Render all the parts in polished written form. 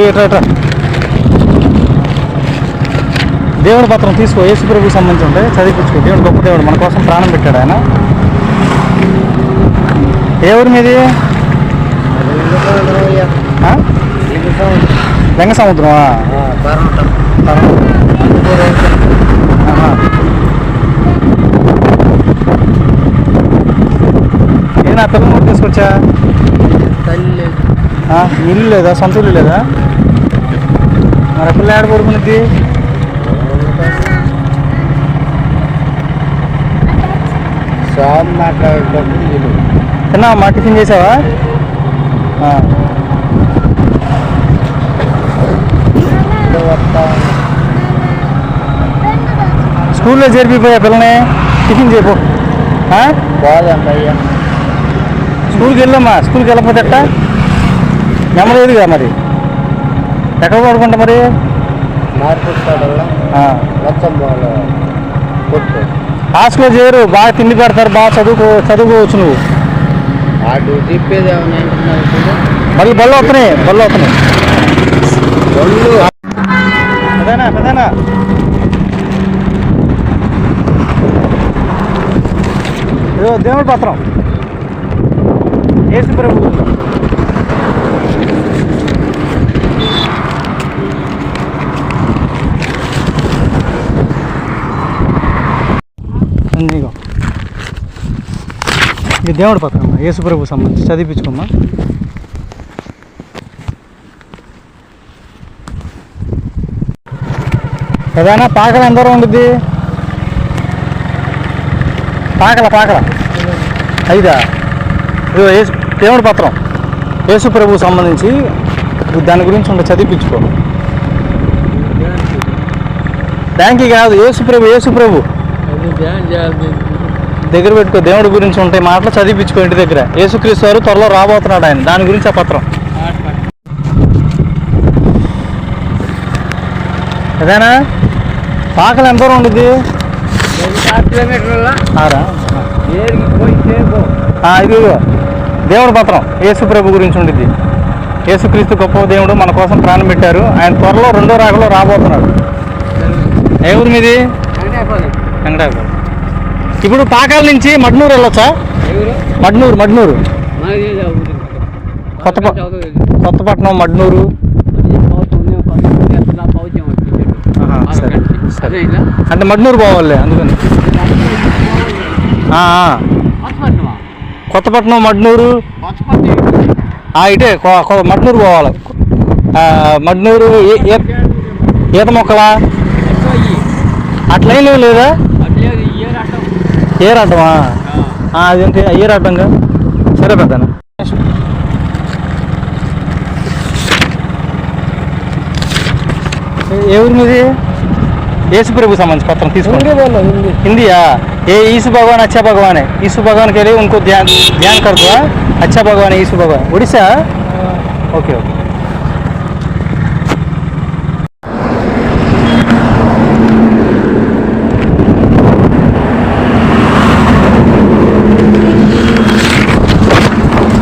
ఎట్రా దేవుడి పత్రం తీసుకో, యేసు ప్రభుకి సంబంధించి ఉంటాయి, చదివించుకో. దేవుడు గొప్ప దేవుడు, మన కోసం ప్రాణం పెట్టాడు ఆయన. ఏ ఊరి మీది? లింగ సముద్రమా? ఏనా పిల్లలు కూడా తీసుకొచ్చా? ఇల్లు లేదా? సొంత ఇల్లు లేదా? మరి పిల్ల ఏడ పడుకునిద్ది? తిన్నావా? టిఫిన్ చేసావా? స్కూల్లో చేరిపోయా పిల్లని, టిఫిన్ చేయపో. స్కూల్కి వెళ్ళమ్మా, స్కూల్కి వెళ్ళకపోతే ఎట్టా? నెమ్మలేదుగా మరి, ఎక్కడ పడుకుంటా మరి? హాస్టల్లో చేరు, బాగా తిండి పెడతారు, బాగా చదువుకోవచ్చు నువ్వు. బళ్ళు వస్తున్నాయి అదేనా దేవుడి పత్రం, యేసు ప్రభు. ఇది దేవుడి పత్రం అమ్మా, యేసు ప్రభుకు సంబంధించి, చదివించుకోమ్మా. ఏదైనా పాకల ఎంత దూరం ఉంటుంది? పాకల 5. దేవుడి పత్రం యేసు ప్రభుకు సంబంధించి, దాని గురించి ఉంటే చదివించుకో. బ్యాంకి కాదు, యేసు ప్రభు దగ్గర పెట్టుకో. దేవుడి గురించి ఉంటాయి మాటలు, చదివించుకో ఇంటి దగ్గర. యేసుక్రీస్తు వారు త్వరలో రాబోతున్నాడు ఆయన, దాని గురించి ఆ పత్రం. అదేనా? పాకలు ఎంత దూరం ఉంటుంది? 7 కిలోమీటర్ల. ఇదిగో దేవుడి పత్రం, యేసు ప్రభు గురించి ఉండిద్ది. యేసుక్రీస్తు గొప్ప దేవుడు, మన కోసం ప్రాణం పెట్టారు. ఆయన త్వరలో 2వ రాకలో రాబోతున్నాడు. ఏ ఊరి మీది? వెంకటాపురం. ఇప్పుడు పాకాల నుంచి మడ్నూరు వెళ్ళొచ్చా? మడ్నూరు కొత్తపట్నం, మడ్నూరు. సరే అంటే మడ్నూరు పోవాలి, అందుకని. కొత్తపట్నం, మడ్నూరు ఇటే మడ్నూరు పోవాలి. మడ్నూరు ఈత మొక్కలా అట్లా ఏం లేదా? ఏరాటమా? అదేంటి ఏరాటంగా? సరే పెద్దనా. ఏ ఊరి మీది? యేసు ప్రభు సంబంధించి पत्र తీసుకోండి. हिंदी ये यीशु भगवान अच्छा भगवान है, यीशु भगवान के लिए उनको ध्यान कर दो। अच्छा भगवान है यीशु भगवान। उड़ीसा? Okay okay.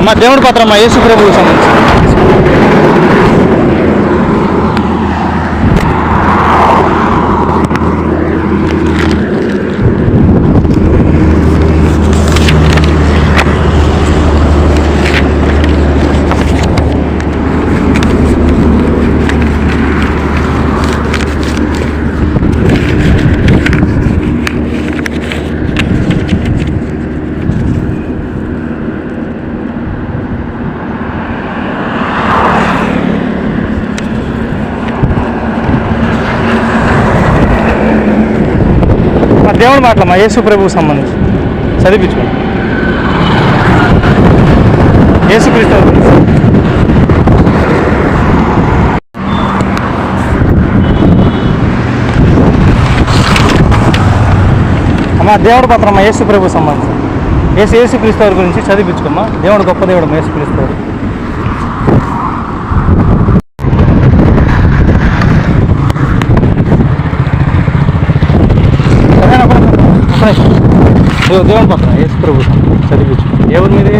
అమ్మా దేవుడి పత్రం అమ్మా యేసు ప్రభువుకి సంబంధించి. దేవుడి మాటలమ్మా యేసు ప్రభువుకి సంబంధించి చదివించుకోండి. యేసుక్రీస్తు అమ్మా దేవుడి పత్రం అమ్మా యేసు ప్రభువుకి సంబంధించి యేసుక్రీస్తు వారి గురించి చదివించుకోమ్మా. దేవుడు గొప్ప దేవుడు అమ్మా యేసుక్రీస్తు వారు. దేవుని పక్కన యేసు ప్రభు చదివించు. ఏ ఊరి మీది?